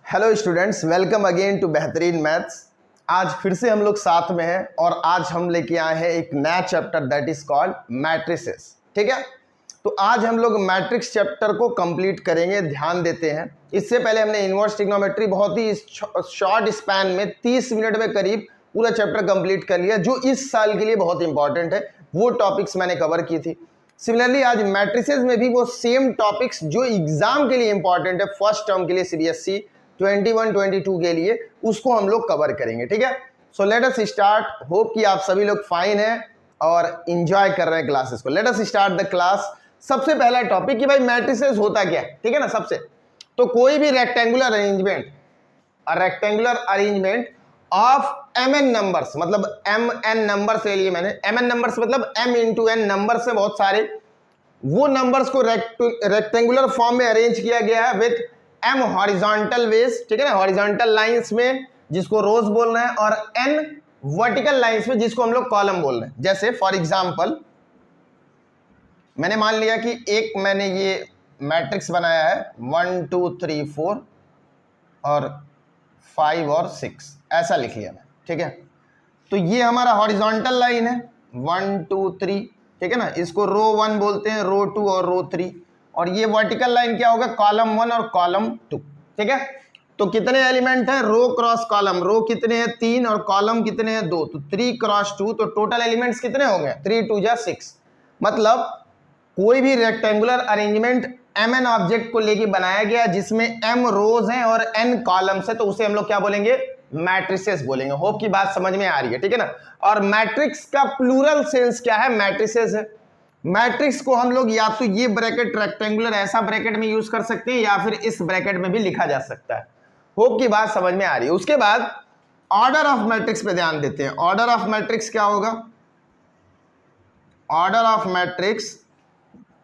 Hello students, welcome again to बेहतरीन maths. आज फिर से हम लोग साथ में हैं और आज हम लेके आए हैं एक नया chapter that is called matrices. ठीक है, तो आज हम लोग मैट्रिक्स चैप्टर को कंप्लीट करेंगे। ध्यान देते हैं, इससे पहले हमने इनवर्स ट्रिग्नोमेट्री बहुत ही शॉर्ट स्पैन में 30 मिनट में करीब पूरा चैप्टर कंप्लीट कर लिया, जो इस साल के लिए बहुत इंपॉर्टेंट है। वो टॉपिक्स मैंने कवर की थी। सिमिलरली आज मैट्रिसेस में भी वो सेम टॉपिक्स जो एग्जाम के लिए इंपॉर्टेंट है, फर्स्ट टर्म के लिए सीबीएसई 21-22 के लिए, उसको हम लोग कवर करेंगे। ठीक है, so let us start. Hope कि आप सभी लोग फाइन हैं और एंजॉय कर रहे हैं क्लासेस को। Let us start the class. सबसे पहला टॉपिक कि भाई मैट्रिसेस होता क्या है। ठीक है ना, सबसे तो कोई भी rectangular arrangement of mn numbers, मतलब mn नंबर्स ले लिए मैंने। mn नंबर्स मतलब m इंटू n नंबर्स से बहुत सारे, वो नंबर्स को रेक्टेंगुलर फॉर्म में अरेंज किया गया है विथ m हॉरिजॉन्टल वेज। ठीक है ना, हॉरिजॉन्टल लाइंस में जिसको रोज बोल रहे हैं, और n वर्टिकल लाइंस में जिसको हम लोग कॉलम बोल रहे हैं। जैसे फॉर एग्जांपल मैंने मान लिया कि मैंने ये मैट्रिक्स बनाया है 1 2 3 4 और 5 और 6, ऐसा लिख लिया मैं। ठीक है, तो ये हमारा हॉरिजॉन्टल लाइन है 1 2 3। ठीक है ना, इसको रो 1 बोलते हैं, रो 2 और रो 3। और ये वर्टिकल लाइन क्या होगा, कॉलम 1 और कॉलम 2। ठीक है, तो कितने एलिमेंट हैं, रो क्रॉस कॉलम। रो कितने हैं, 3, और कॉलम कितने हैं, 2, तो 3 क्रॉस 2, तो टोटल एलिमेंट्स कितने हो गए, 3 2 जा 6। मतलब कोई भी रेक्टेंगुलर अरेंजमेंट mn ऑब्जेक्ट को लेके बनाया गया जिसमें m रोज हैं और n कॉलम्स है, तो उसे हम लोग क्या बोलेंगे, मैट्रिसेस बोलेंगे। होप की बात समझ में आ रही है। ठीक है ना, और मैट्रिक्स का प्लूरल सेंस क्या है, मैट्रिसेस है। मैट्रिक्स को हम लोग या तो ये ब्रैकेट रेक्टेंगुलर ऐसा ब्रैकेट में यूज कर सकते हैं, या फिर इस ब्रैकेट में भी लिखा जा सकता है। होप की बात समझ में आ रही है। उसके बाद ऑर्डर ऑफ मैट्रिक्स पे ध्यान देते हैं। ऑर्डर ऑफ मैट्रिक्स क्या होगा, order of matrix,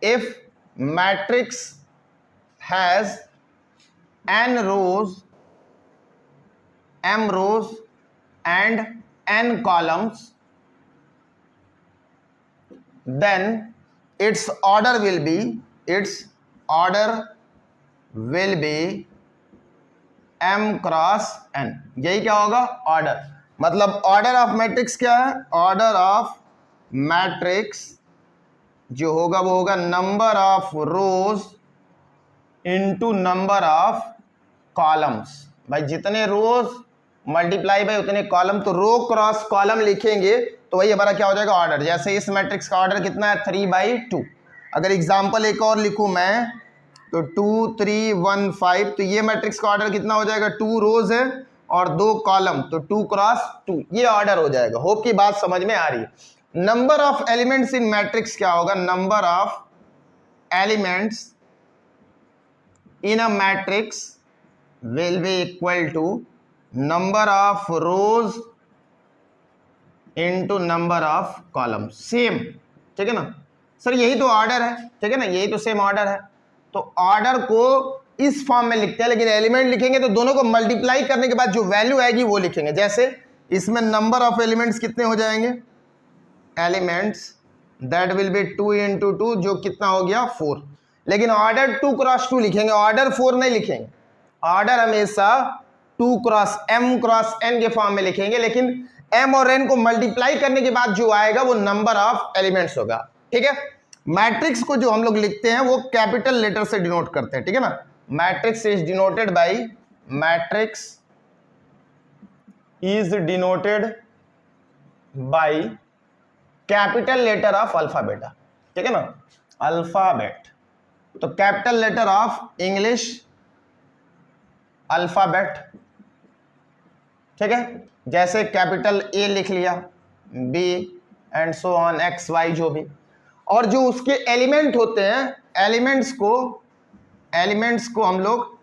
if matrix has m rows and n columns, then its order will be m cross n। यही क्या होगा, ऑर्डर। मतलब ऑर्डर ऑफ मैट्रिक्स क्या है, ऑर्डर ऑफ मैट्रिक्स जो होगा वो होगा number of rows into number of columns. भाई जितने रोज मल्टीप्लाई बाय उतने कॉलम, तो रो क्रॉस कॉलम लिखेंगे तो वही हमारा क्या हो जाएगा, ऑर्डर। जैसे इस मैट्रिक्स का ऑर्डर कितना है, 3/2। अगर एग्जांपल एक और लिखूं मैं, तो 2 3 1 5, तो ये मैट्रिक्स का ऑर्डर कितना हो जाएगा, 2 रोज है और 2 कॉलम, तो 2 क्रॉस 2, ये ऑर्डर हो जाएगा। होप की बात समझ में आ रही है। Number of elements in matrix क्या होगा, number of elements in a matrix will be equal to number of rows into number of column. Same, ठीक है ना सर, यही तो ऑर्डर है। ठीक है ना, यही तो सेम ऑर्डर है। तो ऑर्डर को इस फॉर्म में लिखते हैं, लेकिन एलिमेंट लिखेंगे तो दोनों को मल्टीप्लाई करने के बाद जो वैल्यू आएगी वो लिखेंगे। जैसे इसमें नंबर ऑफ एलिमेंट्स कितने हो जाएंगे, elements that will be 2 into 2, जो कितना हो गया 4। लेकिन ऑर्डर 2 क्रॉस 2 लिखेंगे, ऑर्डर 4 नहीं लिखेंगे। ऑर्डर हमेशा 2 क्रॉस m क्रॉस n के फॉर्म में लिखेंगे, लेकिन m और n को मल्टीप्लाई करने के बाद जो आएगा वो नंबर ऑफ एलिमेंट्स होगा। ठीक है, मैट्रिक्स को जो हम लोग लिखते हैं वो कैपिटल लेटर से डिनोट करते हैं। ठीक है ना, matrix is denoted by, matrix is denoted by capital letter of alphabet. ठीक है ना, अल्फाबेट। तो capital letter of English alphabet. ठीक है, जैसे कैपिटल ए लिख लिया, B and so on, X Y जो भी। और जो उसके एलिमेंट होते हैं, एलिमेंट्स को हम लोग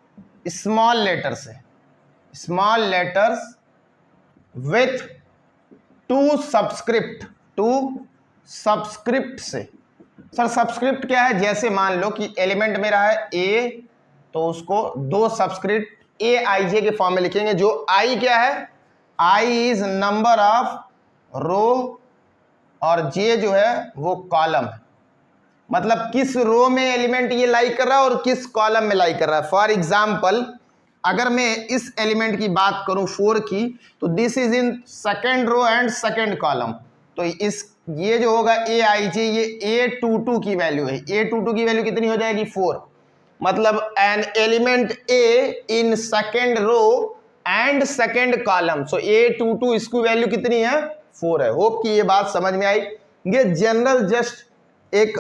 स्मॉल लेटर से, small letters with to subscript से। सर सब्सक्रिप्ट क्या है, जैसे मान लो कि एलिमेंट मेरा है ए, तो उसको 2 सब्सक्रिप्ट ए आई जे के फॉर्म में लिखेंगे। जो आई क्या है, आई इज नंबर ऑफ रो, और जे जो है वो कॉलम है। मतलब किस रो में एलिमेंट ये लाई कर रहा है और किस कॉलम में लाई कर रहा है। फॉर एग्जाम्पल अगर मैं इस एलिमेंट की बात करूं 4 की, तो this is in second row and second column. तो इस ये जो होगा ए आई जे, ये A22 की वैल्यू है। A22 की वैल्यू कितनी हो जाएगी 4। मतलब an element A in second row and second column, so A22 इसकी वैल्यू कितनी है 4 है। होप कि ये बात समझ में आई। ये जनरल जस्ट एक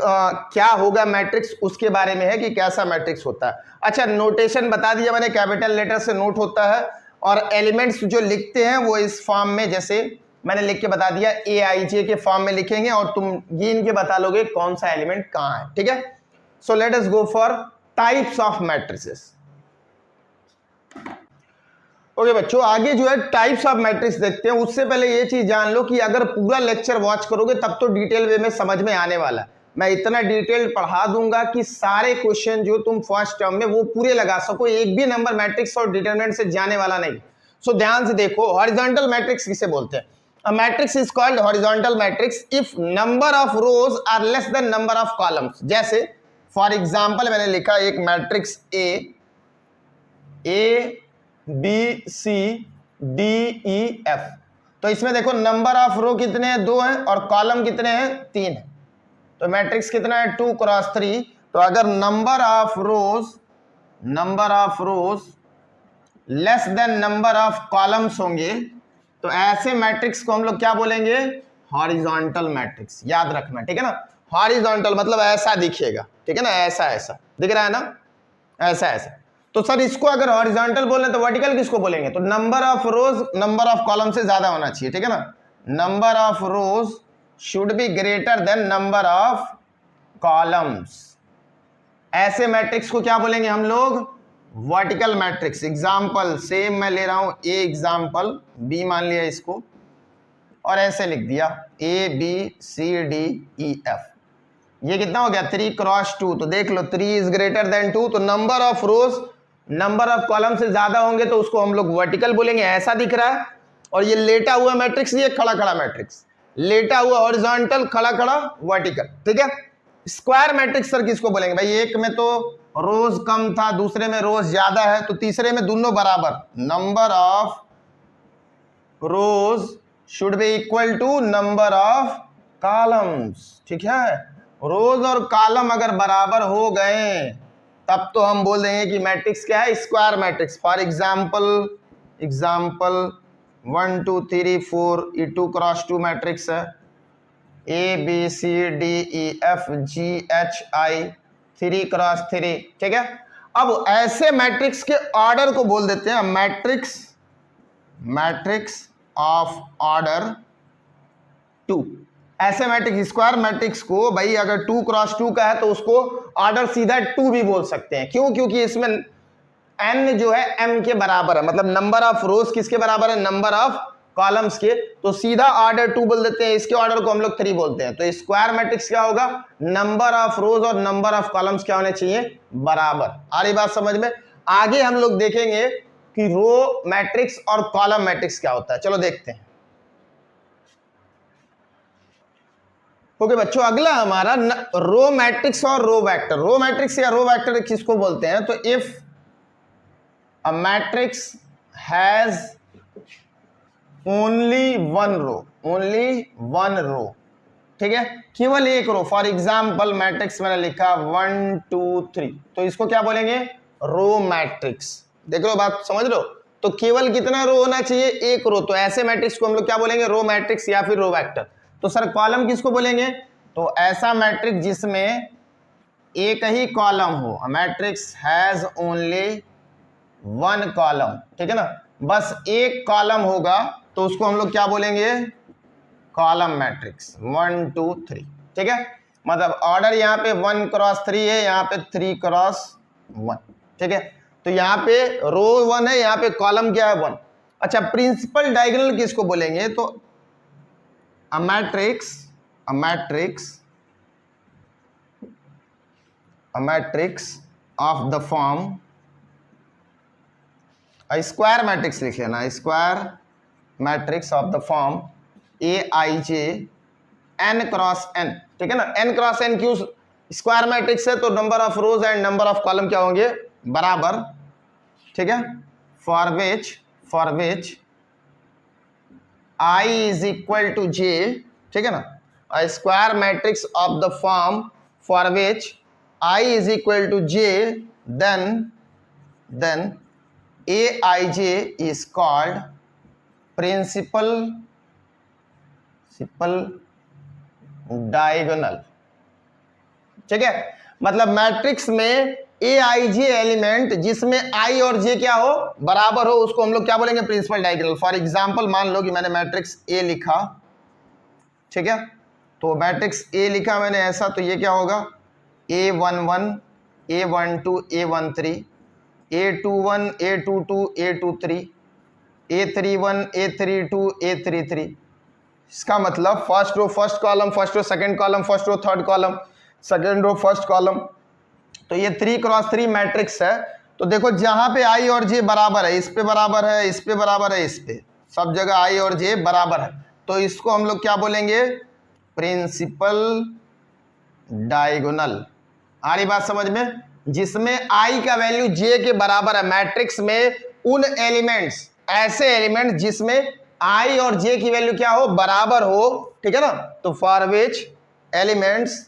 क्या होगा मैट्रिक्स उसके बारे में है कि कैसा मैट्रिक्स होता है। अच्छा, नोटेशन बता दिया मैंने, कैपिटल लेटर से नोट होता है और एलिमेंट्स जो लिखते हैं वो इस फॉर्म में, जैसे मैंने लिख के बता दिया ए आई जे के फॉर्म में लिखेंगे और तुम गिन के बता लोगे कौन सा एलिमेंट कहां है। ठीक है, so let us go for types of matrices. Okay बच्चों, आगे जो है टाइप्स ऑफ मैट्रिक्स देखते हैं। उससे पहले ये चीज जान लो कि अगर पूरा लेक्चर वॉच करोगे तब तो डिटेल वे में समझ में आने वाला है। मैं इतना डिटेल पढ़ा दूंगा कि सारे क्वेश्चन जो तुम फर्स्ट टर्म में वो पूरे लगा सको, एक भी नंबर मैट्रिक्स और डिटरमिनेंट से जाने वाला नहीं। सो ध्यान से देखो, हॉरिजॉन्टल मैट्रिक्स किसे बोलते हैं। A matrix is called horizontal matrix if number of rows are less than number of columns। जैसे फॉर एग्जाम्पल मैंने लिखा एक matrix A B C D E F, तो इसमें देखो नंबर ऑफ रो कितने हैं 2 हैं और कॉलम कितने हैं 3 हैं। तो मैट्रिक्स कितना है 2 क्रॉस 3। तो अगर number of rose less than number of columns होंगे तो ऐसे मैट्रिक्स को हम लोग क्या बोलेंगे, हॉरिजॉन्टल मैट्रिक्स। याद रखना, ठीक है ना। हॉरिजॉन्टल मतलब ऐसा दिखेगा, ठीक है ना, ऐसा ऐसा दिख रहा है ना, ऐसा ऐसा। तो सर इसको अगर हॉरिजॉन्टल बोले तो वर्टिकल किसको बोलेंगे, तो number of rose number of column से ज्यादा होना चाहिए, ठीक है ना। Number of rows should be greater than number of columns. ऐसे मैट्रिक्स को क्या बोलेंगे हम लोग, वर्टिकल मैट्रिक्स। एग्जाम्पल सेम मैं ले रहा हूं, ए एग्जाम्पल बी मान लिया इसको और ऐसे लिख दिया A B C D E F. ये कितना हो गया 3 क्रॉस 2। तो देख लो 3 इज ग्रेटर देन 2, तो number of rose number of column से ज्यादा होंगे तो उसको हम लोग वर्टिकल बोलेंगे। ऐसा दिख रहा है। और ये लेटा हुआ मैट्रिक्स, ये खड़ा खड़ा मैट्रिक्स, लेटा हुआ हॉरिजॉन्टल, खड़ा खड़ा वर्टिकल, ठीक है। स्क्वायर मैट्रिक्स सर किसको बोलेंगे भाई, एक में तो रोज कम था, दूसरे में रोज ज्यादा है, तो तीसरे में दोनों बराबर। Number of rows should be equal to number of columns, ठीक है। रोज और कॉलम अगर बराबर हो गए तब तो हम बोल देंगे कि मैट्रिक्स क्या है, स्क्वायर मैट्रिक्स। फॉर एग्जाम्पल 1 2 3 4 ये 2 क्रॉस 2 मैट्रिक्स है। A B C D E F G H I 3 cross 3, ठीक है। अब ऐसे मैट्रिक्स के ऑर्डर को बोल देते हैं मैट्रिक्स ऑफ ऑर्डर 2। ऐसे मैट्रिक्स स्क्वायर मैट्रिक्स को भाई अगर 2 क्रॉस 2 का है तो उसको ऑर्डर सीधा 2 भी बोल सकते हैं। क्यों, क्योंकि इसमें n जो है m के बराबर है, मतलब नंबर ऑफ रोज किसके बराबर है, नंबर ऑफ कॉलम्स के, तो सीधा ऑर्डर 2 बोल देते हैं। इसके ऑर्डर को हम लोग 3 बोलते हैं। तो स्क्वायर मैट्रिक्स क्या होगा, नंबर ऑफ रोज और नंबर ऑफ कॉलम्स क्या होने चाहिए, बराबर। आ रही बात समझ में। आगे हम लोग देखेंगे कि रो मैट्रिक्स और कॉलम मैट्रिक्स क्या होता है। चलो देखते हैं। ओके बच्चों, अगला हमारा रो मैट्रिक्स और रो वेक्टर। रो मैट्रिक्स या रो वेक्टर किसको बोलते हैं, तो if a matrix has only one row, ठीक है, केवल एक रो। फॉर एग्जाम्पल मैट्रिक्स मैंने लिखा 1 2 3, तो इसको क्या बोलेंगे, रो मैट्रिक्स। देख लो बात समझ लो। तो केवल कितना रो होना चाहिए, एक रो। तो ऐसे मैट्रिक्स को हम लोग क्या बोलेंगे, रो मैट्रिक्स या फिर रो वेक्टर। तो सर कॉलम किसको बोलेंगे, तो ऐसा मैट्रिक्स जिसमें एक ही कॉलम हो, मैट्रिक्स हैज ओनली 1 कॉलम, ठीक है ना, बस एक कॉलम होगा तो उसको हम लोग क्या बोलेंगे, कॉलम मैट्रिक्स 1 2 3, ठीक है। मतलब ऑर्डर यहाँ पे 1 क्रॉस 3 है, यहाँ पे 3 क्रॉस 1, ठीक है। तो यहाँ पे रो 1 है, यहाँ पे कॉलम क्या है 1। अच्छा, प्रिंसिपल डायगोनल किसको बोलेंगे, तो a matrix of the form, a square matrix लिख लेना, square matrix of the form Aij n cross n, ठीक है ना। n क्रॉस n क्यों स्क्वायर मैट्रिक्स है तो number of rows and number of column क्या होंगे, बराबर, ठीक है। For which I is equal to J, ठीक है ना, a square matrix of the form for which I is equal to J, then Aij is called principal diagonal, ठीक है। मतलब मैट्रिक्स में Aij एलिमेंट जिसमें I और J क्या हो, बराबर हो, उसको हम लोग क्या बोलेंगे, प्रिंसिपल डायगोनल। फॉर एग्जांपल मान लो कि मैंने मैट्रिक्स A लिखा, ठीक है, तो मैट्रिक्स A लिखा मैंने ऐसा, तो ये क्या होगा, A11 A12 A13 A21 A22 A23 A31 A32 A33। इसका मतलब first row first column, first row second column, first row third column, second row first column, तो ये 3x3 मैट्रिक्स है। तो देखो जहां पे I और J बराबर है, इस पे बराबर है, इस पे बराबर है, इस पे सब जगह I और J बराबर है, तो इसको हम लोग क्या बोलेंगे, प्रिंसिपल डायगोनल। आ रही बात समझ में, जिसमें I का वैल्यू J के बराबर है। मैट्रिक्स में उन एलिमेंट्स, ऐसे एलिमेंट जिसमें I और J की वैल्यू क्या हो, बराबर हो, ठीक है ना। तो for which elements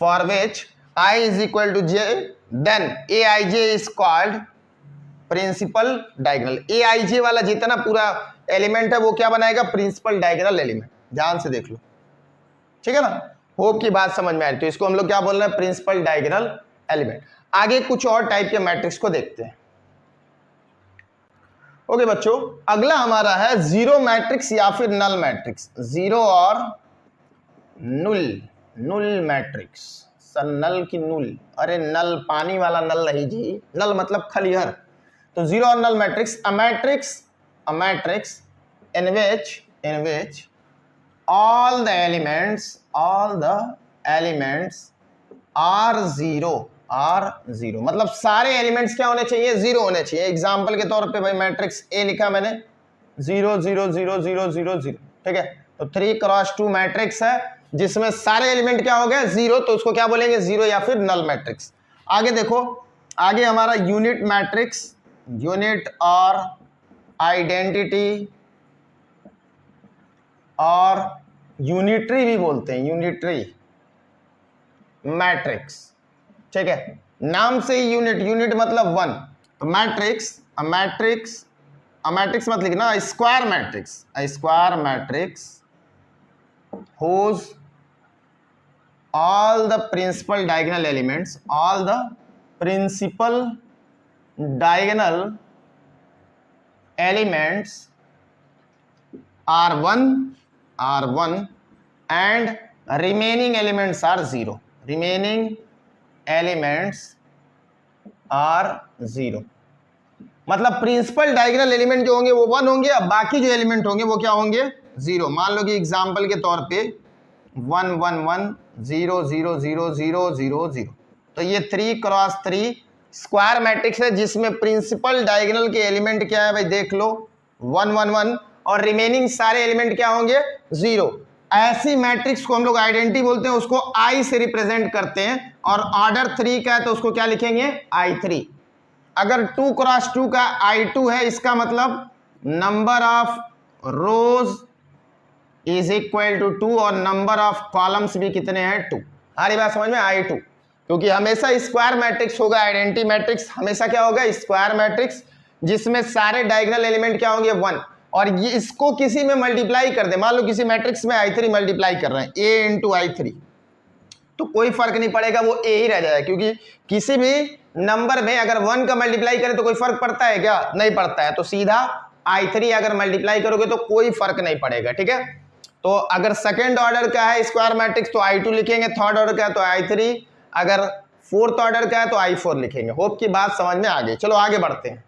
for which I is equal to J, then Aij is called principal diagonal. Aij वाला जितना पूरा एलिमेंट है वो क्या बनाएगा, प्रिंसिपल डायगोनल एलिमेंट। ध्यान से देख लो, ठीक है ना। होप की बात समझ में आ रही, तो इसको हम लोग क्या बोल रहे हैं, प्रिंसिपल डायगोनल एलिमेंट। आगे कुछ और टाइप के मैट्रिक्स को देखते हैं। ओके बच्चों, अगला हमारा है जीरो मैट्रिक्स या फिर नल मैट्रिक्स। जीरो और नुल मैट्रिक्स। सर नल की नुल, अरे नल पानी वाला नल नहीं जी, नल मतलब खलिहर। तो जीरो और null matrix, a matrix in which all the elements are zero, मतलब सारे एलिमेंट्स क्या होने चाहिए, जीरो होने चाहिए। एग्जांपल के तौर पे भाई मैट्रिक्स ए लिखा मैंने, 0 0 0 0 0 0, ठीक है। तो 3x2 मैट्रिक्स है जिसमें सारे एलिमेंट क्या हो गए, जीरो, तो उसको क्या बोलेंगे, जीरो या फिर नल मैट्रिक्स। आगे देखो, आगे हमारा यूनिट मैट्रिक्स, यूनिट और आइडेंटिटी और यूनिटरी भी बोलते हैं, यूनिटरी मैट्रिक्स, ठीक है। नाम से ही यूनिट मतलब वन। तो मैट्रिक्स मत लिखना, square matrix whose all the principal diagonal elements are one and remaining elements are zero, मतलब प्रिंसिपल डायगोनल एलिमेंट जो होंगे वो वन होंगे, अब बाकी जो एलिमेंट होंगे वो क्या होंगे, जीरो। मान लो कि एग्जांपल के तौर पे 1 1 1 0 0 0 0 0 0, तो ये 3x3 स्क्वायर मैट्रिक्स है जिसमें प्रिंसिपल डायगोनल के एलिमेंट क्या है भाई, देख लो 1 1 1, और रिमेनिंग सारे एलिमेंट क्या होंगे, जीरो। ऐसी मैट्रिक्स को हम लोग आइडेंटिटी बोलते हैं, उसको I से रिप्रेजेंट करते हैं, और ऑर्डर 3 का है तो उसको क्या लिखेंगे, I3। अगर 2x2 का I2 है, इसका मतलब number of rows is equal to 2 और नंबर ऑफ कॉलम्स भी कितने हैं, 2। हमारी बात समझ में, I2, क्योंकि हमेशा स्क्वायर मैट्रिक्स होगा, आइडेंटिटी मैट्रिक्स हमेशा क्या होगा, स्क्वायर मैट्रिक्स, जिसमें सारे डायगोनल एलिमेंट क्या होंगे, 1, और ये इसको किसी में मल्टीप्लाई कर दे, मान लो किसी मैट्रिक्स में I3 मल्टीप्लाई कर रहे हैं, A इंटू I3, तो कोई फर्क नहीं पड़ेगा, वो A ही रह जाएगा, क्योंकि किसी भी नंबर में अगर 1 का मल्टीप्लाई करें तो कोई फर्क पड़ता है क्या, नहीं पड़ता है, तो सीधा I3 अगर मल्टीप्लाई करोगे तो कोई फर्क नहीं पड़ेगा, ठीक है। तो अगर सेकेंड ऑर्डर का है स्क्वायर मैट्रिक्स तो I2 लिखेंगे, थर्ड ऑर्डर का है तो I3, अगर फोर्थ ऑर्डर का है तो I4 लिखेंगे। होप की बात समझ में आ गई। चलो आगे बढ़ते हैं।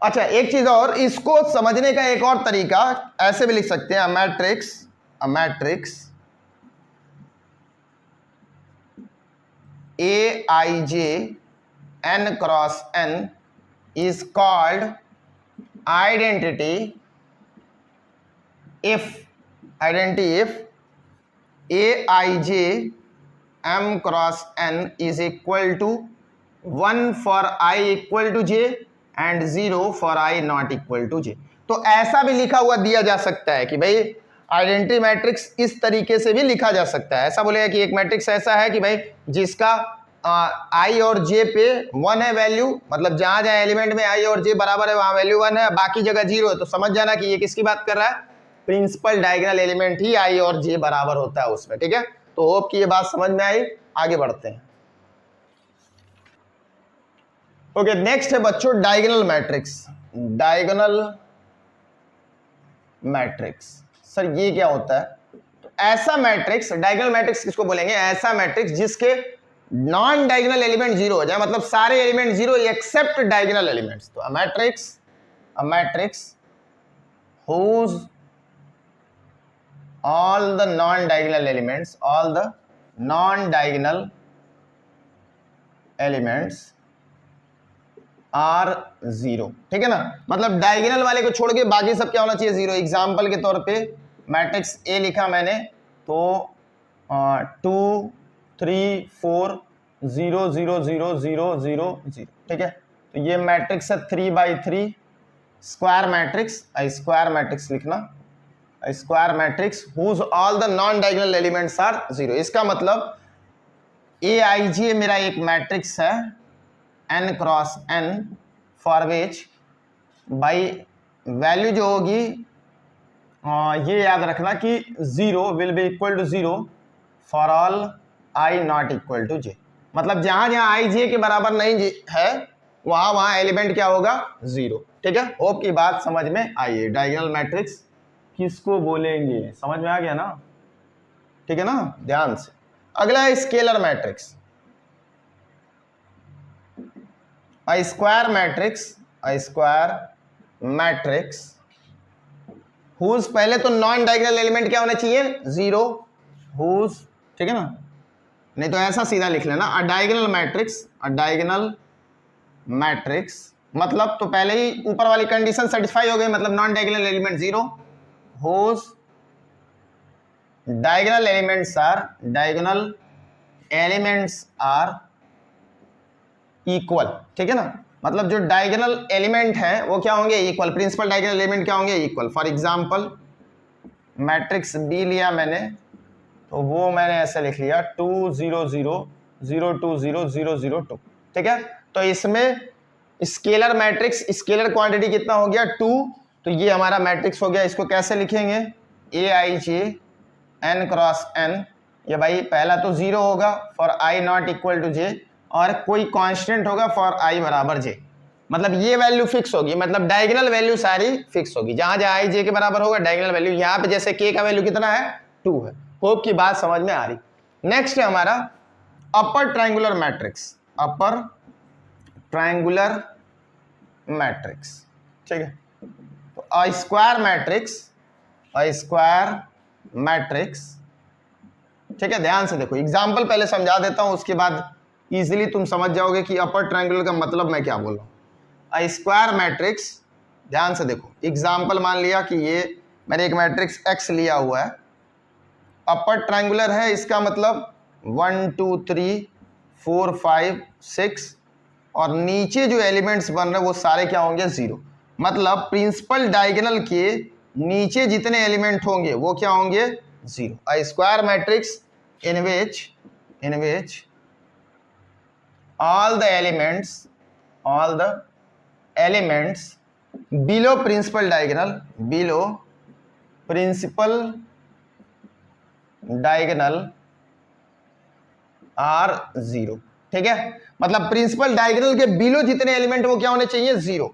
अच्छा, एक चीज और, इसको समझने का एक और तरीका, ऐसे भी लिख सकते हैं, a matrix Aij n cross n is called identity if identity if Aij m cross n is equal to 1 for i equal to j and 0 for i not equal to j। तो ऐसा भी लिखा हुआ दिया जा सकता है कि भाई आइडेंटिटी मैट्रिक्स इस तरीके से भी लिखा जा सकता है। ऐसा बोलेगा कि एक मैट्रिक्स ऐसा है कि भाई जिसका आई और जे पे 1 है वैल्यू, मतलब जहां जहां एलिमेंट में आई और जे बराबर है वहां वैल्यू 1 है, बाकी जगह 0 है, तो समझ जाना कि ये किसकी बात कर रहा है, प्रिंसिपल डायगोनल एलिमेंट ही आई और जे बराबर होता है उसमें। ठीक है, तो होप कि ये बात समझ में आई। आगे बढ़ते हैं। ओके, नेक्स्ट है बच्चों diagonal matrix. Diagonal matrix, sir ये क्या होता है? तो ऐसा मैट्रिक्स, डायगोनल मैट्रिक्स किसको बोलेंगे? ऐसा मैट्रिक्स जिसके नॉन डायगोनल एलिमेंट 0 हो जाए, मतलब सारे एलिमेंट 0 एक्सेप्ट डायगोनल एलिमेंट्स। तो a matrix whose all the non-diagonal elements are 0। ठीक है ना, मतलब डायगोनल वाले को छोड़ के बाकी सब क्या होना चाहिए? 0। एग्जाम्पल के तौर पे मैट्रिक्स ए लिखा मैंने, तो 2 3 4 0 0 0 0 0 0। ठीक है, तो ये मैट्रिक्स है 3/3 स्क्वायर मैट्रिक्स लिखना, square matrix whose all the non diagonal elements are 0। इसका मतलब Aij मेरा एक मैट्रिक्स है n cross n for which by value जो होगी ये याद रखना कि 0 will be equal to 0 for all i not equal to j। मतलब जहां जहां i j के बराबर नहीं है वहां वहां एलिमेंट क्या होगा? 0। ठीक है, होप की बात समझ में आई है। डायगोनल मैट्रिक्स किसको बोलेंगे? समझ में आ गया ना? ठीक है ना, ध्यान से। अगला है scalar matrix. Square matrix whose, पहले तो नॉन डायगोनल एलिमेंट क्या होना चाहिए? 0 हुज। ठीक है ना, नहीं तो ऐसा सीधा लिख लेना अ डायगोनल मैट्रिक्स, मतलब तो पहले ही ऊपर वाली कंडीशन सेटिस्फाई हो गई, मतलब non diagonal element 0 whose diagonal elements are equal. ठीक है ना, मतलब जो डायगोनल एलिमेंट है वो क्या होंगे? इक्वल। प्रिंसिपल डायगोनल एलिमेंट क्या होंगे? Equal. For example matrix B लिया मैंने, तो वो मैंने ऐसे लिख लिया 2 0 0 0 2 0 0 0 2। ठीक है, तो इसमें स्केलर मैट्रिक्स, स्केलर क्वांटिटी कितना हो गया? 2। तो ये हमारा मैट्रिक्स हो गया। इसको कैसे लिखेंगे? Aij n cross n। ये भाई पहला तो 0 होगा for i not equal to j, और कोई कांस्टेंट होगा फॉर i बराबर j। मतलब ये वैल्यू फिक्स होगी, मतलब डायगोनल वैल्यू सारी फिक्स होगी। जहां जहां i j के बराबर होगा डायगोनल वैल्यू, यहाँ पे जैसे k का वैल्यू कितना है? 2 है। होप की बात समझ में आ रही। नेक्स्ट है हमारा अपर ट्रायंगुलर मैट्रिक्स। ठीक है, तो अ स्क्वायर मैट्रिक्स। ठीक है, ध्यान से देखो, एग्जाम्पल पहले समझा देता हूं, उसके बाद इजीली तुम समझ जाओगे कि अपर ट्रायंगुलर का मतलब मैं क्या बोल रहा हूं। अ स्क्वायर मैट्रिक्स, ध्यान से देखो, एग्जाम्पल मान लिया कि ये मैंने एक मैट्रिक्स x लिया हुआ है, अपर ट्रायंगुलर है, इसका मतलब 1 2 3 4 5 6, और नीचे जो एलिमेंट्स बन रहे हैं वो सारे क्या होंगे? 0। मतलब प्रिंसिपल डायगोनल के नीचे जितने एलिमेंट होंगे वो क्या होंगे? 0। अ square matrix in which all the elements below principal diagonal are 0। ठीक है, मतलब प्रिंसिपल डायगोनल के बिलो जितने एलिमेंट वो क्या होने चाहिए? 0।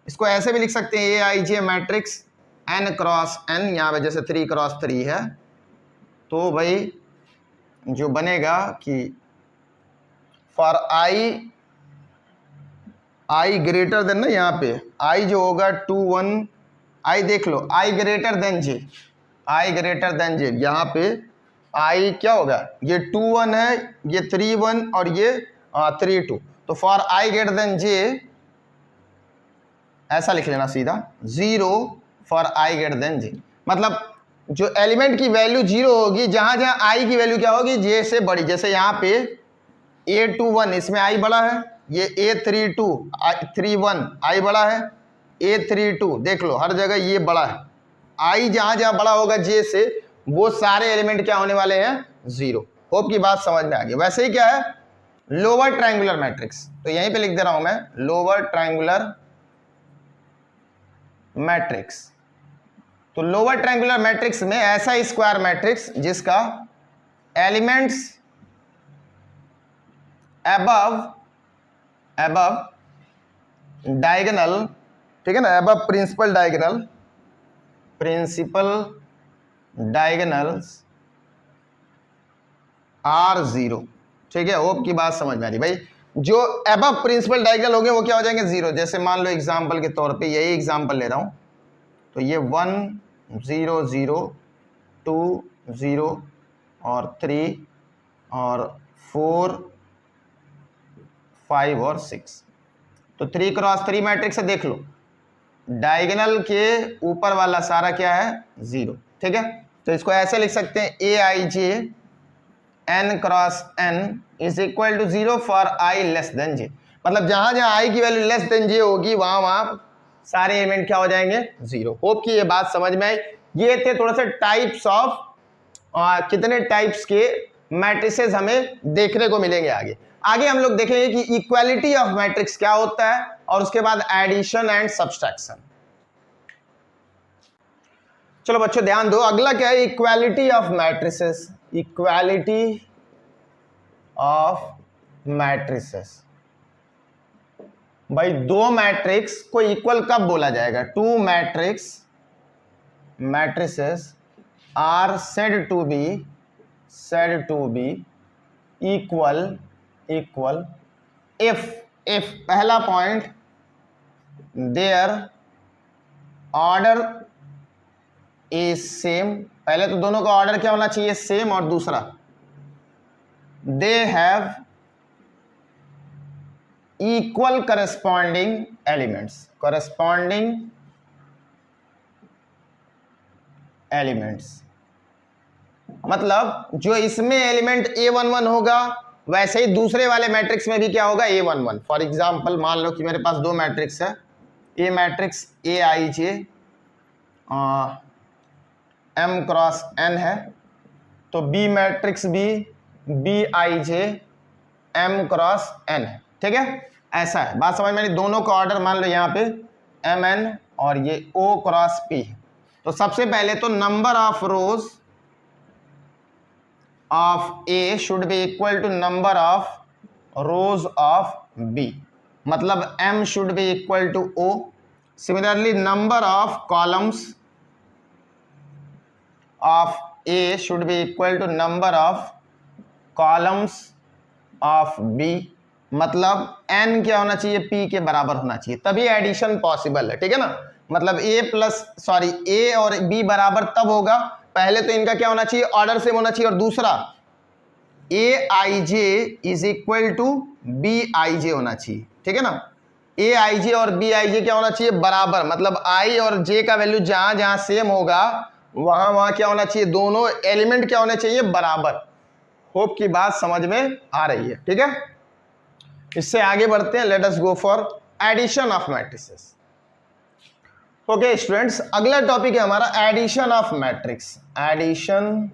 इसको ऐसे भी लिख सकते हैं Aij matrix n cross n, यहां पे जैसे 3 क्रॉस 3 है, तो भाई जो बनेगा कि फॉर आई ग्रेटर देन ना, यहाँ पे आई जो होगा 2 1, आई देख लो, आई ग्रेटर देन जे, यहाँ पे आई क्या होगा? ये 2 1 है, ये 3 1 और ये 3 2। तो फॉर आई ग्रेटर देन जे ऐसा लिख लेना सीधा, 0 फॉर आई ग्रेटर देन जे। मतलब जो एलिमेंट की वैल्यू 0 होगी, जहां जहां आई की वैल्यू क्या होगी, जे से बड़ी। जैसे यहाँ पे A21 इसमें आई बड़ा है, ये A31 आई बड़ा है, A32 देख लो हर जगह ये बड़ा है। आई जहां जहां बड़ा होगा जे से, वो सारे एलिमेंट क्या होने वाले हैं, 0। होप की बात समझ में आ गई। वैसे ही क्या है लोअर ट्रायंगुलर मैट्रिक्स, तो यहीं पे लिख दे रहा हूं मैं लोअर ट्रायंगुलर मैट्रिक्स। तो लोअर ट्रायंगुलर मैट्रिक्स में ऐसा स्क्वायर मैट्रिक्स जिसका एलिमेंट्स above डायगोनल, ठीक है ना, above प्रिंसिपल डायगोनल्स आर 0, ठीक है। होप की बात समझ में आ रही भाई। जो above प्रिंसिपल डायगोनल होंगे वो क्या हो जाएंगे, 0। जैसे मान लो एग्जांपल के तौर पे यही एग्जांपल ले रहा हूं, तो ये 1 0 0 2 0 और 3 और 4 5 और 6, तो 3 क्रॉस 3 मैट्रिक्स है। देख लो डायगोनल के ऊपर वाला सारा क्या है, 0, ठीक है। तो इसको ऐसे लिख सकते हैं Aij n cross n is equal to 0 for i less than j। मतलब जहां जहां i की वैल्यू लेस देन j होगी वहां वहां सारे एलिमेंट क्या हो जाएंगे, 0। होप की ये बात समझ में आई। ये थे थोड़ा सा टाइप्स ऑफ, कितने टाइप्स के मैट्रिसेस हमें देखने को मिलेंगे। आगे हम लोग देखेंगे कि इक्वालिटी ऑफ मैट्रिक्स क्या होता है, और उसके बाद एडिशन एंड सब्सट्रैक्शन। चलो बच्चों ध्यान दो, अगला क्या है, equality of matrices. Equality of matrices, भाई दो मैट्रिक्स को इक्वल कब बोला जाएगा, two matrices are said to be equal if पहला point their order is same. पहले तो दोनों का ऑर्डर क्या होना चाहिए, सेम, और दूसरा they have equal corresponding elements. मतलब जो इसमें एलिमेंट A11 होगा वैसे ही दूसरे वाले मैट्रिक्स में भी क्या होगा, A11। फॉर एग्जांपल मान लो कि मेरे पास दो मैट्रिक्स है, A matrix Aij m cross n है, तो बी मैट्रिक्स भी Bij m क्रॉस n है, ठीक है। ऐसा है, बात समझ में नहीं। दोनों का ऑर्डर मान लो यहाँ पे mn और ये O क्रॉस p है। तो सबसे पहले तो number of rows of A should be equal to number of rows of B, मतलब M should be equal to O। Similarly number of columns of A should be equal to number of columns of B, मतलब N क्या होना चाहिए, P के बराबर होना चाहिए, तभी एडिशन पॉसिबल है, ठीक है ना। मतलब A और B बराबर तब होगा, पहले तो इनका क्या होना चाहिए, ऑर्डर सेम होना चाहिए, और दूसरा Aij is equal to Bij होना चाहिए, ठीक है ना। Aij और Bij क्या होना चाहिए, बराबर, मतलब I और J का वैल्यू जहां जहां सेम होगा वहां वहां क्या होना चाहिए, दोनों एलिमेंट क्या होने चाहिए, बराबर। होप की बात समझ में आ रही है, ठीक है। इससे आगे बढ़ते हैं, let us go for addition of matrices. Okay students, अगला टॉपिक है हमारा addition of matrix. Addition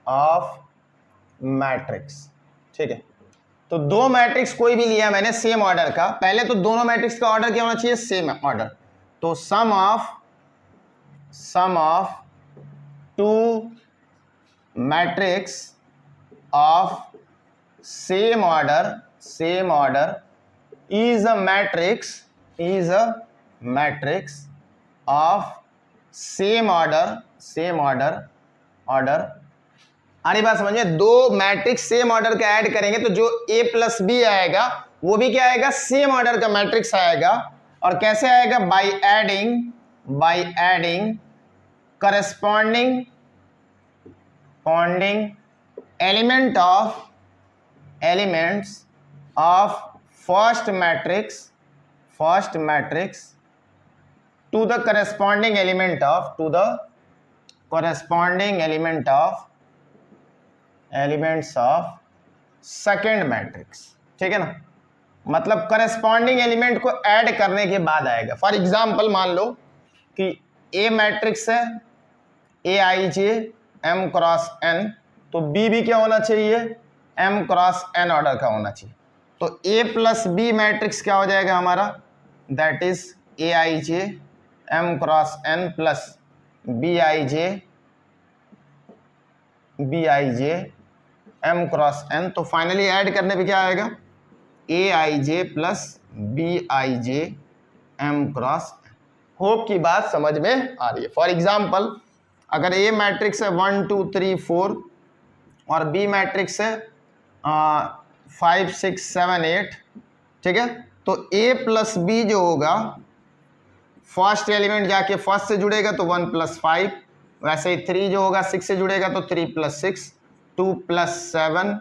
of matrix, ठीक है। तो दो मैट्रिक्स कोई भी लिया मैंने सेम ऑर्डर का, पहले तो दोनों मैट्रिक्स का ऑर्डर क्या होना चाहिए, सेम ऑर्डर। तो sum of two matrix of same order is a matrix of same order। आनी बात समझिए, दो मैट्रिक्स सेम ऑर्डर का ऐड करेंगे तो जो A प्लस बी आएगा वो भी क्या आएगा, सेम ऑर्डर का मैट्रिक्स आएगा। और कैसे आएगा, by adding corresponding elements of first matrix to the corresponding element of corresponding elements of second matrix, ठीक है ना। मतलब करस्पॉन्डिंग एलिमेंट को ऐड करने के बाद आएगा। फॉर एग्जाम्पल मान लो कि ए मैट्रिक्स है ए I J M cross N, तो बी भी क्या होना चाहिए, एम क्रॉस एन ऑर्डर का होना चाहिए। तो ए प्लस बी मैट्रिक्स क्या हो जाएगा हमारा, that is A I J M cross N plus B I J M cross N. तो फाइनली ऐड करने पे क्या आएगा, A I J plus B I J M cross. Hope की बात समझ में आ रही है। फॉर एग्जाम्पल अगर ए मैट्रिक्स है 1 2 3 4 और बी मैट्रिक्स है 5 6 7 8, ठीक है, तो ए प्लस बी जो होगा फर्स्ट एलिमेंट जाके फर्स्ट से जुड़ेगा तो 1 + 5, वैसे ही 3 जो होगा 6 से जुड़ेगा तो 3 + 6, 2 + 7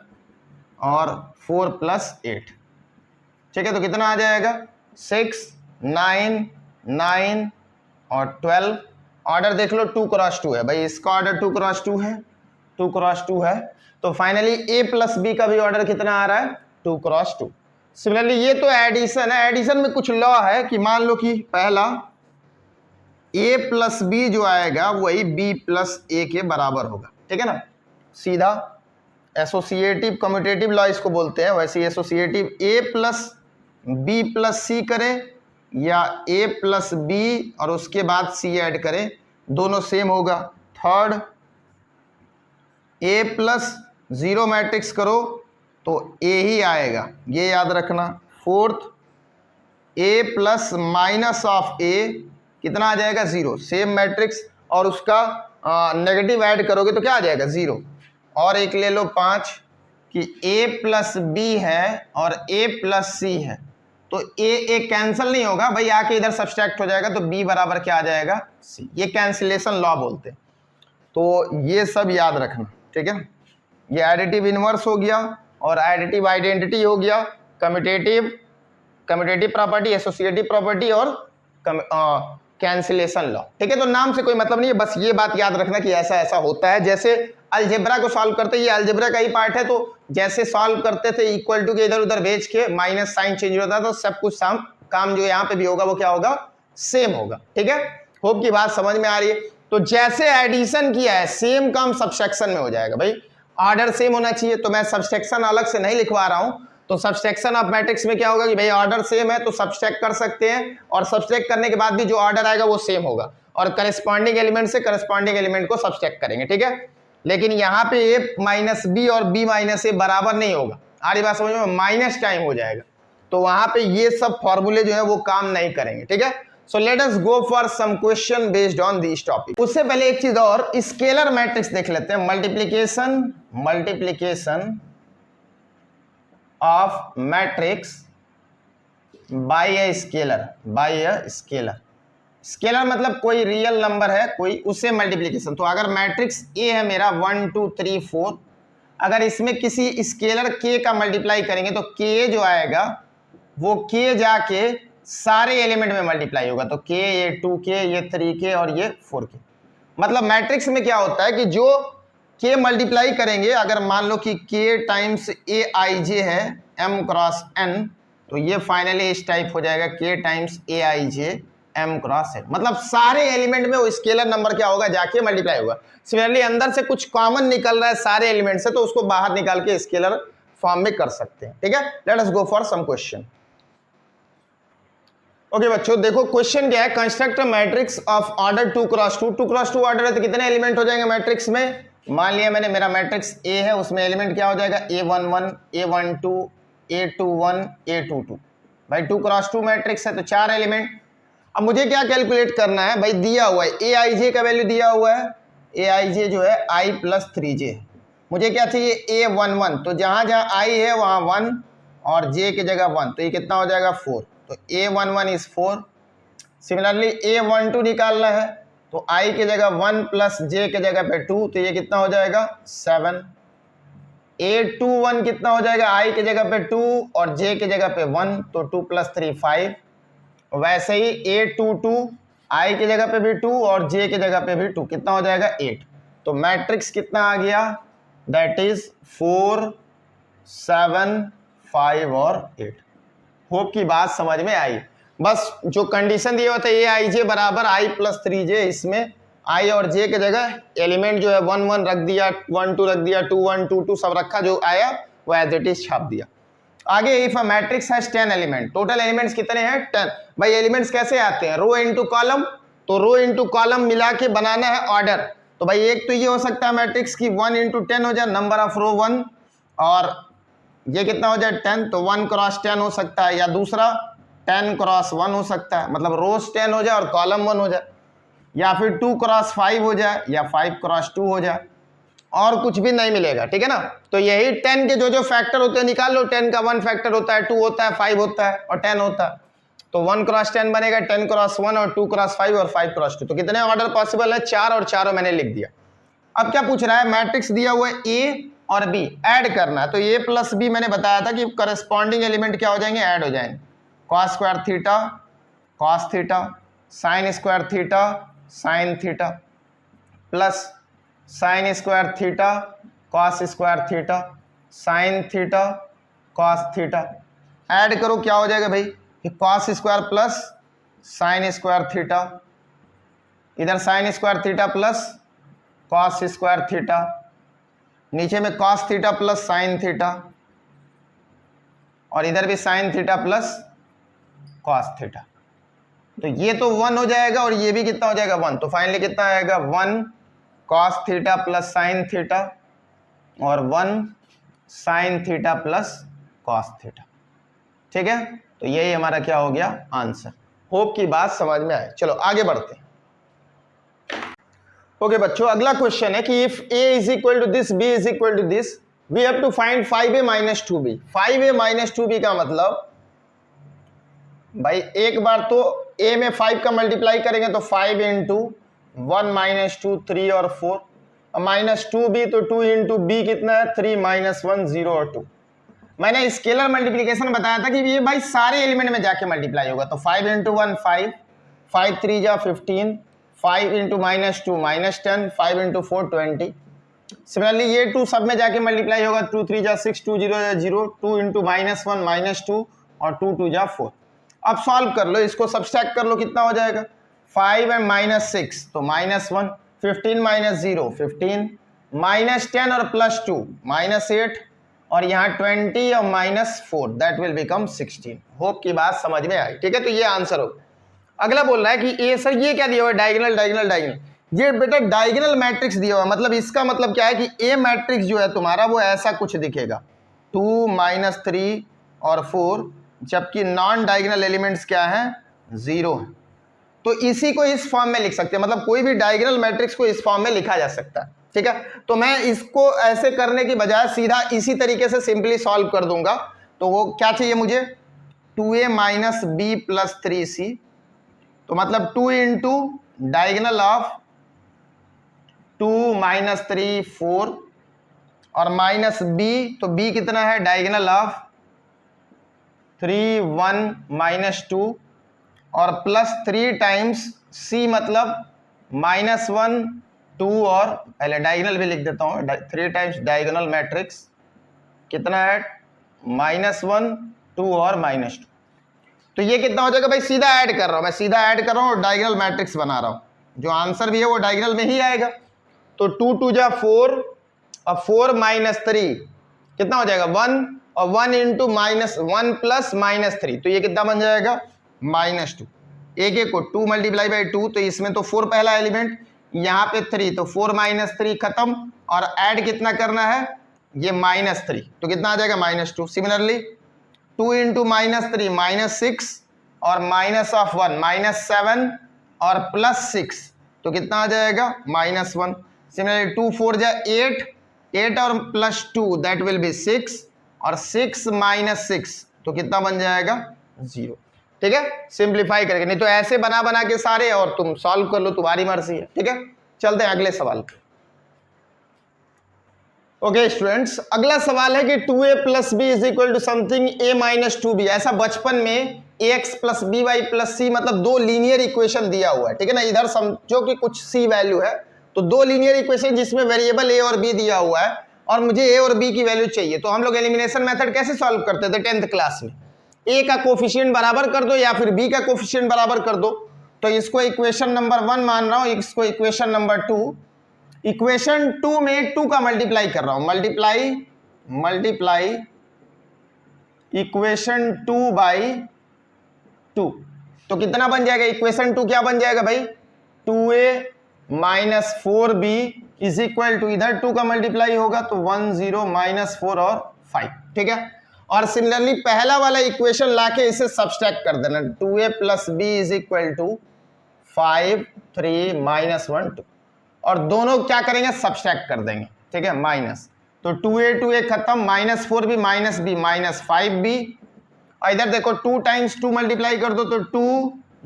और 4 + 8, ठीक है। तो कितना आ जाएगा 6 9 9 और 12। ऑर्डर देख लो 2 × 2 है भाई, इसका ऑर्डर 2 × 2 है, 2 × 2 है। तो फाइनली ए प्लस बी का भी ऑर्डर कितना आ रहा है, 2 × 2। सिमिलरली ये तो एडिशन है, एडिशन में कुछ लॉ है कि मान लो कि पहला ए प्लस बी जो आएगा वही बी प्लस ए के बराबर होगा, ठीक है ना। सीधा एसोसिएटिव कम्यूटेटिव लॉ इसको बोलते हैं। वैसे एसोसिएटिव ए प्लस बी प्लस सी करें या ए प्लस बी और उसके बाद सी ऐड करें, दोनों सेम होगा। थर्ड ए प्लस 0 मैट्रिक्स करो तो ए ही आएगा, ये याद रखना। Fourth A plus minus of A कितना आ जाएगा, 0, सेम मैट्रिक्स और उसका नेगेटिव ऐड करोगे तो क्या आ जाएगा, 0। और एक ले लो 5 कि ए प्लस बी है और ए प्लस सी है, तो ए कैंसिल नहीं होगा भाई, आके इधर सब्सट्रैक्ट हो जाएगा तो बी बराबर क्या आ जाएगा, सी। ये कैंसिलेशन लॉ बोलते हैं। तो ये सब याद रखना, ठीक है। ये एडिटिव इनवर्स हो गया और एडिटिव आइडेंटिटी हो गया, कम्यूटेटिव प्रॉपर्टी, एसोसिएटिव प्रॉपर्टी और कैंसिलेशन लॉ, ठीक है। तो नाम से कोई मतलब नहीं है, बस ये बात याद रखना कि ऐसा ऐसा होता है। जैसे अलजेब्रा को सॉल्व करते, ये अलजेब्रा का ही पार्ट है, तो जैसे सॉल्व करते थे इक्वल टू के इधर उधर भेज के माइनस साइन चेंज होता है, तो सब कुछ काम जो यहाँ पे भी होगा वो क्या होगा, सेम होगा, ठीक है। होप की बात समझ में आ रही है। तो जैसे एडिशन किया है सेम काम सब्सट्रैक्शन में हो जाएगा भाई, ऑर्डर सेम होना चाहिए। तो मैं सब्सट्रैक्शन अलग से नहीं लिखवा रहा हूं, तो सब्सट्रैक्शन ऑफ मैट्रिक्स में क्या होगा कि भाई ऑर्डर सेम है तो सब्सट्रैक्ट कर सकते हैं, और सब्सट्रैक्ट करने के बाद भी जो ऑर्डर आएगा वो सेम होगा, और करस्पॉन्डिंग एलिमेंट से करस्पॉन्डिंग एलिमेंट को सब्सट्रैक्ट करेंगे, ठीक है। लेकिन यहाँ पे ए माइनस बी और बी माइनस ए बराबर नहीं होगा, आरी बात समझ में, माइनस टाइम हो जाएगा, तो वहां पे ये सब फॉर्मूले जो है वो काम नहीं करेंगे, ठीक है। So let us go for some question based on this topic. उससे पहले एक चीज और, स्केलर मैट्रिक्स देख लेते हैं। Multiplication of matrix bye a scalar. Scalar मतलब कोई रियल नंबर है कोई, उससे मल्टीप्लीकेशन। तो अगर मैट्रिक्स ए है मेरा 1 2 3 4, अगर इसमें किसी स्केलर के का मल्टीप्लाई करेंगे तो के जो आएगा वो के जाके सारे एलिमेंट में मल्टीप्लाई होगा। तो के, ये 2k, ये 3k और ये 4k। मतलब मैट्रिक्स में क्या होता है कि जो के मल्टीप्लाई करेंगे, अगर मान लो कि k टाइम्स ए आई जे है m क्रॉस n, तो ये फाइनली इस टाइप हो जाएगा k times A I J m cross n। मतलब सारे एलिमेंट में वो स्केलर नंबर क्या होगा, जाके मल्टीप्लाई होगा। सिमिलरली अंदर से कुछ कॉमन निकल रहा है सारे एलिमेंट से, तो उसको बाहर निकाल के स्केलर फॉर्म में कर सकते हैं, ठीक है। Let us go for some question. Okay बच्चों देखो क्वेश्चन क्या है, construct matrix of order 2 × 2। 2 × 2 order है तो कितने एलिमेंट हो जाएंगे मैट्रिक्स में। मान लिया मैंने, मेरा मैट्रिक्स ए है, उसमें एलिमेंट क्या हो जाएगा, a11 a12 a21 a22। भाई 2 × 2 मैट्रिक्स है तो 4 एलिमेंट। अब मुझे क्या कैलकुलेट करना है भाई, दिया हुआ है ए आई जे का वैल्यू दिया हुआ है, ए आई जे जो है i + 3j। मुझे क्या चाहिए, a11, तो जहां जहां i है वहां 1 और j की जगह 1, तो ये कितना हो जाएगा 4, तो a11 इज 4। सिमिलरली a12 निकालना है तो i की जगह 1 + j की जगह पे 2, तो ये कितना हो जाएगा 7। a21 कितना हो जाएगा, i की जगह पे 2 और j की जगह पे 1, तो 2 + 3 5। वैसे ही a22 आई की जगह पे भी 2 और जे की जगह पे भी 2, कितना हो जाएगा 8। तो मैट्रिक्स कितना आ गया, दैट इज 4 7 5 और 8। होप की बात समझ में आई। बस जो कंडीशन दिए होते ये आई जे बराबर आई प्लस 3जे, इसमें आई और जे की जगह एलिमेंट जो है 1 1 रख दिया, 1 2 रख दिया, 2 1 2 2 सब रखा, जो आया वो एज इट इज छाप दिया। आगे if a matrix has 10 element, total elements कितने हैं 10। भाई एलिमेंट्स कैसे आते हैं, रो इनटू कॉलम, तो रो इनटू कॉलम मिला के बनाना है ऑर्डर। तो भाई एक तो ये हो सकता है मैट्रिक्स की 1 इंटू 10 हो जाए, नंबर ऑफ रो 1, और ये कितना हो जाए 10, तो 1 क्रॉस 10 हो सकता है, या दूसरा 10 क्रॉस 1 हो सकता है, मतलब रोज 10 हो जाए और कॉलम 1 हो जाए, या फिर 2 क्रॉस 5 हो जाए, या 5 क्रॉस 2 हो जाए, और कुछ भी नहीं मिलेगा, ठीक है ना। तो यही 10 के जो जो फैक्टर होते हैं निकाल लो, 10 का 1 फैक्टर होता है, 2 होता है, 5 होता है और 10 होता है। तो 1 क्रॉस 10 बनेगा, 10 क्रॉस 1 और 2 क्रॉस 5 और 5 क्रॉस 2। तो कितने ऑर्डर पॉसिबल है, 4, और चारों मैंने लिख दिया। अब क्या पूछ रहा है, मैट्रिक्स दिया हुआ है ए और बी, ऐड करना है। तो ए प्लस बी मैंने बताया था कि करस्पॉन्डिंग एलिमेंट क्या हो जाएंगे, ऐड हो जाएंगे। Cos square theta cos theta, sine square theta sine theta, plus sine square theta cos square theta sine theta cos theta. Add करो, क्या हो जाएगा भाई, cos square plus sine square theta, इधर sine square theta plus cos square theta, नीचे में cos theta plus sine theta, और इधर भी sine theta plus cos theta. तो ये तो 1 हो जाएगा और ये भी कितना हो जाएगा 1। तो फाइनली कितना आएगा 1 cos theta plus sine theta और 1 sign theta plus cos theta, ठीक है। तो यही हमारा क्या हो गया आंसर। होप की बात समझ में आए। चलो आगे बढ़ते हैं। ओके बच्चों, अगला क्वेश्चन है कि if a is equal to this, b is equal to this, we have to find 5a minus 2b। 5a minus 2b का मतलब भाई एक बार तो a में 5 का मल्टीप्लाई करेंगे तो 5 इंटू 1 माइनस 2 3 और 4, माइनस 2b तो 2 इंटू b कितना है 3 माइनस 1 0 और 2। मैंने स्केलर मल्टीप्लीकेशन बताया था कि ये भाई सारे एलिमेंट में जाके मल्टीप्लाई होगा। तो 5 इंटू 1 5, 5 3 जा 15, 5 into minus 2 minus 10, 5 into 4 20। Similarly ये 2 सब में जाके मल्टीप्लाई होगा, 2 3 जा 6, 2 0 जा 0, 2 इंटू माइनस 1 माइनस 2 और 2 2 जा 4। अब सॉल्व कर लो, इसको सब्सट्रैक्ट कर लो, कितना हो जाएगा 5 एंड माइनस 6 तो माइनस 1, 15 माइनस 0 15, माइनस 10 और प्लस 2 माइनस 8, और यहाँ 20 और minus 4 that will become 16। Hope की बात समझ में आई, ठीक है। तो ये आंसर होगा। अगला बोल रहा है कि ए सर ये क्या दिया हुआ है, डायगोनल डायगोनल डायगोनल। ये बेटा डायगोनल मैट्रिक्स दिया हुआ है, मतलब इसका मतलब क्या है कि ए मैट्रिक्स जो है तुम्हारा वो ऐसा कुछ दिखेगा 2 माइनस 3 और 4, जबकि नॉन डायगोनल एलिमेंट्स क्या है 0 है। तो इसी को इस फॉर्म में लिख सकते हैं, मतलब कोई भी डायगोनल मैट्रिक्स को इस फॉर्म में लिखा जा सकता है, ठीक है। तो मैं इसको ऐसे करने की बजाय सीधा इसी तरीके से सिंपली सॉल्व कर दूंगा। तो वो क्या चाहिए मुझे 2a minus B plus 3c, तो मतलब 2 इंटू डायगोनल ऑफ 2 माइनस 3 4 और माइनस b, तो b कितना है डायगोनल ऑफ 3 1 माइनस 2 और प्लस 3 टाइम्स c, मतलब माइनस 1 2 और पहले डायगोनल भी लिख देता हूँ, 3 टाइम्स डायगोनल मैट्रिक्स कितना है माइनस 1 2 और माइनस 2। तो ये कितना हो जाएगा भाई, सीधा ऐड कर रहा हूं मैं, सीधा ऐड कर रहा हूं और डायगोनल मैट्रिक्स बना रहा हूं, जो आंसर भी है वो डायगोनल में ही आएगा। तो 2 2 जा 4 और 4 माइनस 3 कितना हो जाएगा 1, और 1 इंटू माइनस 1 प्लस माइनस 3, तो ये कितना बन जाएगा माइनस 2। एक एक को 2 मल्टीप्लाई बाई 2, तो इसमें तो 4 पहला एलिमेंट, यहाँ पे 3, तो 4 माइनस 3 खत्म, और ऐड कितना करना है ये माइनस 3, तो कितना आ जाएगा minus 2। Similarly 2 into minus 3 minus 6 और माइनस ऑफ 1 माइनस 7 और प्लस 6, तो कितना आ जाएगा माइनस 1। सिमिलरली 2 4 जा 8, 8 और प्लस 2 दैट विल बी 6, और 6 माइनस 6 तो कितना बन जाएगा 0, ठीक है। सिंप्लीफाई करके, नहीं तो ऐसे बना बना के सारे और तुम सॉल्व कर लो, तुम्हारी मर्जी है, ठीक है। चलते हैं अगले सवाल पे। ओके स्टूडेंट्स, अगला सवाल है कि 2a plus B is equal to something a minus 2b। ऐसा बचपन में ax plus B Y plus C, मतलब दो लीनियर इक्वेशन दिया हुआ है, ठीक है ना। इधर समझो कि कुछ सी वैल्यू है, तो दो लीनियर इक्वेशन जिसमें वेरिएबल ए और बी दिया हुआ है और मुझे ए और बी की वैल्यू चाहिए। तो हम लोग एलिमिनेशन मेथड कैसे सॉल्व करते थे 10th क्लास में, ए का कोफिशिएंट बराबर कर दो या फिर बी का कोफिशिएंट बराबर कर दो। तो इसको इक्वेशन नंबर 1 मान रहा हूं, इसको इक्वेशन नंबर 2। इक्वेशन 2 में 2 का मल्टीप्लाई कर रहा हूं, मल्टीप्लाई इक्वेशन 2 बाई 2, तो कितना बन जाएगा इक्वेशन 2, क्या बन जाएगा भाई 2a minus 4b is equal to, इधर 2 का मल्टीप्लाई होगा तो 1 0 माइनस 4 और 5, ठीक है। और सिमिलरली पहला वाला इक्वेशन लाके इसे सब्सट्रैक्ट कर देना, 2a plus B is equal to 5 3 minus 1 2, और दोनों क्या करेंगे सब्सट्रैक्ट कर देंगे, ठीक है, माइनस, तो 2a खत्म, minus 4b minus b minus 5b, और इधर देखो 2 टाइम्स 2 मल्टीप्लाई कर दो तो 2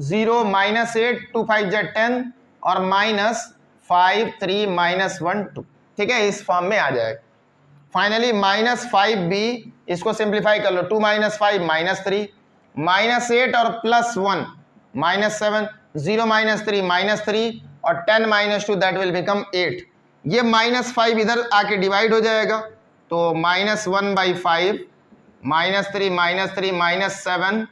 0 माइनस 8 2 5 जा 10 और माइनस 5 3 माइनस 1 2, ठीक है, इस फॉर्म में आ जाएगा। फाइनली माइनस 5b, इसको सिंप्लीफाई कर लो, 2 माइनस 5 माइनस 3, माइनस 8 और प्लस 1 माइनस 7, 0 माइनस 3 माइनस 3 और 10 माइनस 2 दैट विल बिकम 8। ये माइनस 5 इधर आके डिवाइड हो जाएगा, तो माइनस 1 बाई 5 माइनस 3 माइनस 7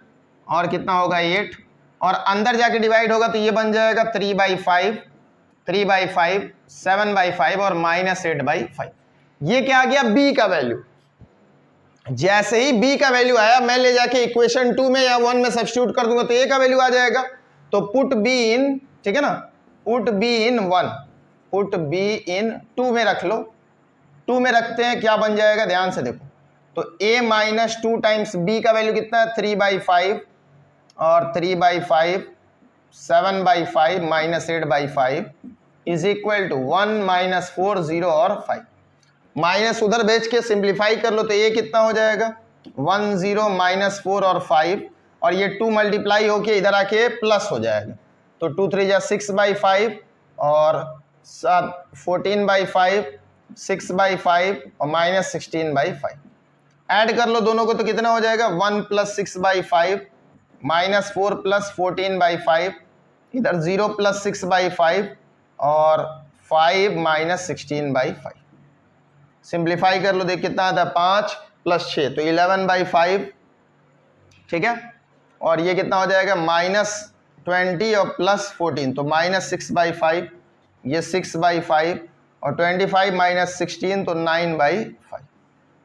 और कितना होगा 8, और अंदर जाके डिवाइड होगा तो ये बन जाएगा 3 बाई 5 7 बाई 5 और माइनस 8 बाई 5। ये क्या आ गया b का वैल्यू। जैसे ही b का वैल्यू आया मैं ले जाके इक्वेशन 2 में या 1 में सब्स्टिट्यूट कर दूंगा तो a का वैल्यू आ जाएगा। तो पुट b इन, ठीक है ना, पुट b इन 1, पुट b इन 2 में रख लो, 2 में रखते हैं क्या बन जाएगा, ध्यान से देखो, तो a माइनस 2 टाइम्स b का वैल्यू कितना है 3 बाई 5 और 3 by 5 7 by 5 minus 8 by 5 is equal to 1 minus 4 0 और 5, माइनस उधर भेज के सिंप्लीफाई कर लो तो ये कितना हो जाएगा 1 0 माइनस 4 और 5, और ये 2 मल्टीप्लाई होके इधर आके प्लस हो जाएगा, तो 2 3 जा 6 बाई 5 और 14 बाई 5 6 बाई 5 और माइनस 16 बाई 5, ऐड कर लो दोनों को तो कितना हो जाएगा 1 plus 6 by 5 minus 4 plus 14 by 5, इधर 0 प्लस 6 बाई 5 और 5 माइनस 16 बाई 5। सिंप्लीफाई कर लो, देख कितना आता है 5 प्लस 6 तो 11 बाई 5, ठीक है, और ये कितना हो जाएगा माइनस 20 और प्लस 14 तो माइनस 6 बाई 5, ये 6 बाई 5 और 25 माइनस 16 तो 9 बाई 5।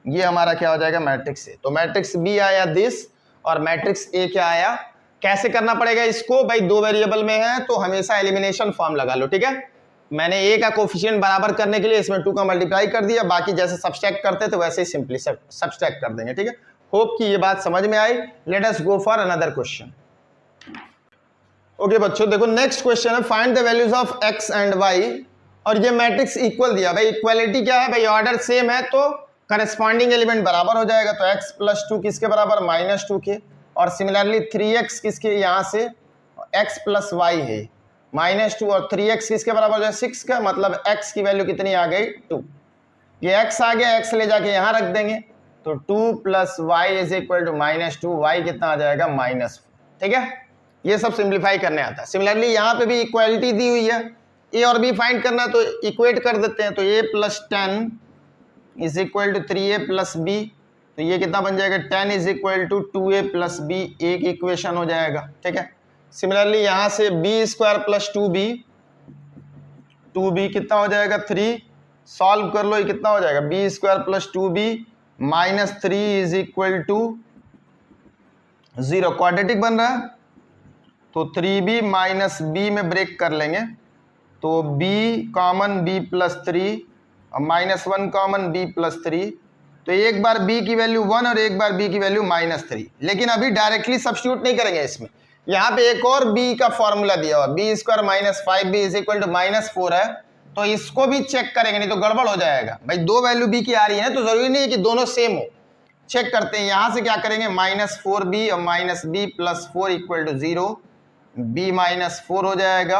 ये हमारा क्या हो जाएगा मैट्रिक्स ए। तो मैट्रिक्स बी आया दिस और मैट्रिक्स ए क्या आया। कैसे करना पड़ेगा इसको भाई, 2 वेरिएबल में है तो हमेशा एलिमिनेशन फॉर्म लगा लो, ठीक है। मैंने ए का कोफिशिएंट बराबर करने के लिए इसमें 2 का मल्टीप्लाई कर दिया, बाकी जैसे सब्सट्रैक्ट करते थे वैसे ही सिंपली सब्सट्रैक्ट कर देंगे, ठीक है। होप कि ये बात समझ में आई। Let us go for another question. Okay बच्चों देखो नेक्स्ट क्वेश्चन है find the values of X and Y, और ये मैट्रिक्स इक्वल दिया। भाई इक्वालिटी क्या है भाई, ऑर्डर सेम है तो करस्पॉन्डिंग एलिमेंट बराबर हो जाएगा, तो x प्लस 2 किसके बराबर -2 के, और सिमिलरली 3x किसके, यहाँ से x प्लस वाई है -2 और 3x किसके बराबर हो जाए 6 का, मतलब x की वैल्यू कितनी आ गई 2। ये x आ गया, x ले जाके यहाँ रख देंगे तो 2 plus y is equal to -2, y कितना आ जाएगा -4, ठीक है। ये सब सिंप्लीफाई करने आता है। सिमिलरली यहाँ पे भी इक्वालिटी दी हुई है, a और b फाइंड करना है तो इक्वेट कर देते हैं, तो a plus 10 is equal to 3a plus b, तो ये कितना बन जाएगा 10 is equal to 2a plus b, एक इक्वेशन हो जाएगा, ठीक है। सिमिलरली यहाँ से b स्क्वायर प्लस 2b कितना हो जाएगा 3, सॉल्व कर लो, ये कितना हो जाएगा b square plus 2b minus 3 is equal to 0, quadratic बन रहा है तो 3b माइनस b में ब्रेक कर लेंगे, तो b कॉमन b प्लस 3 और -1 कॉमन b प्लस 3, तो एक बार b की वैल्यू 1 और एक बार b की वैल्यू -3। लेकिन अभी डायरेक्टली सब्स्टिट्यूट नहीं करेंगे इसमें, यहाँ पे एक और b का फॉर्मूला दिया हुआ b square minus 5b is equal to -4 है, तो इसको भी चेक करेंगे नहीं तो गड़बड़ हो जाएगा। भाई 2 वैल्यू b की आ रही है तो जरूरी नहीं है कि दोनों सेम हो, चेक करते हैं। यहाँ से क्या करेंगे -4b और -b plus 4 equal to 0, b -4 हो जाएगा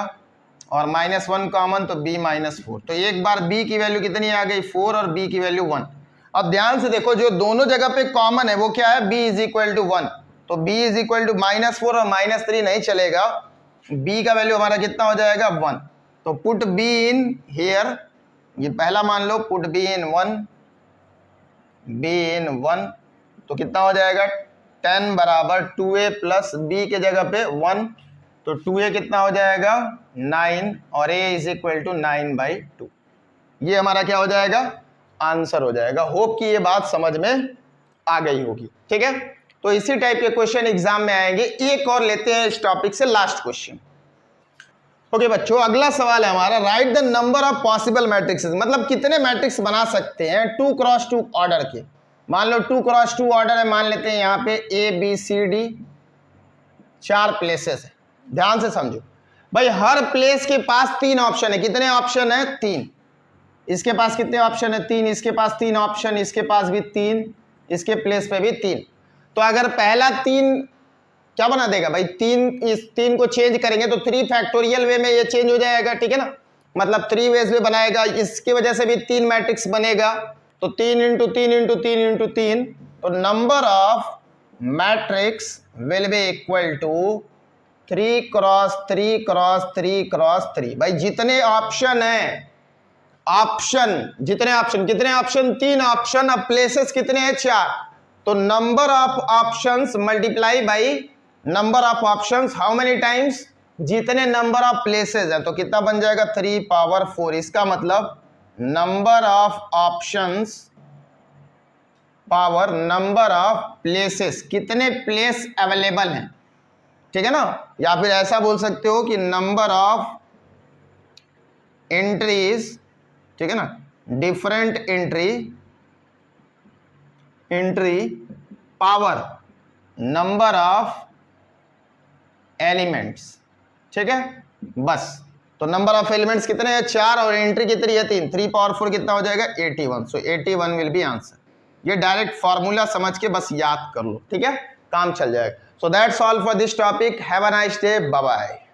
और -1 कॉमन तो b -4, तो एक बार b की वैल्यू कितनी आ गई 4 और b की वैल्यू 1। अब ध्यान से देखो जो दोनों जगह पे कॉमन है वो क्या है b इज इक्वल टू 1, तो b इज इक्वल टू -4 और -3 नहीं चलेगा, b का वैल्यू हमारा कितना हो जाएगा 1। तो पुट b इन हियर, ये पहला मान लो, पुट b इन 1, तो कितना हो जाएगा 10 बराबर 2a प्लस b के जगह पे 1, तो 2a कितना हो जाएगा 9 और a इज इक्वल टू 9/2। ये हमारा क्या हो जाएगा, आंसर हो जाएगा। होप कि ये बात समझ में आ गई होगी, ठीक है। तो इसी टाइप के क्वेश्चन एग्जाम में आएंगे। एक और लेते हैं इस टॉपिक से, लास्ट क्वेश्चन। ओके बच्चों, अगला सवाल है हमारा, right the number of possible matrixes, मतलब कितने मैट्रिक्स बना सकते हैं 2x2 ऑर्डर के। मान लो 2x2 ऑर्डर है, मान लेते हैं यहाँ पे ABCD 4 प्लेसेस है। ध्यान से समझो भाई, हर प्लेस के पास 3 ऑप्शन है। कितने ऑप्शन है 3। इसके पास कितने ऑप्शन है 3, इसके पास 3 ऑप्शन, इसके पास भी 3, इसके प्लेस पे भी 3। तो अगर पहला 3 क्या बना देगा भाई, 3, इस 3 को चेंज करेंगे तो 3 फैक्टोरियल वे में ये चेंज हो जाएगा, ठीक है ना, मतलब 3 वेज में बनाएगा, इसकी वजह से भी 3 मैट्रिक्स बनेगा। तो 3 इंटू 3 इंटू 3 इंटू 3, तो number of matrix will be equal to 3 cross 3 cross 3 cross 3। भाई जितने ऑप्शन है, जितने ऑप्शन, कितने ऑप्शन 3 ऑप्शन, अब प्लेसेस कितने हैं 4, तो number of options multiply by number of options, how many times, जितने नंबर ऑफ प्लेसेस है, तो कितना बन जाएगा 3 पावर 4। इसका मतलब number of options power number of places, कितने प्लेस अवेलेबल हैं, ठीक है ना। या फिर ऐसा बोल सकते हो कि नंबर ऑफ एंट्रीज, ठीक है ना, different entry power number of elements, ठीक है। बस, तो नंबर ऑफ एलिमेंट्स कितने हैं 4 और एंट्री कितनी है 3, 3 पावर 4 कितना हो जाएगा 81। सो 81 विल बी आंसर। ये डायरेक्ट फॉर्मूला समझ के बस याद कर लो, ठीक है, काम चल जाएगा। So that's all for this topic. Have a nice day, bye bye.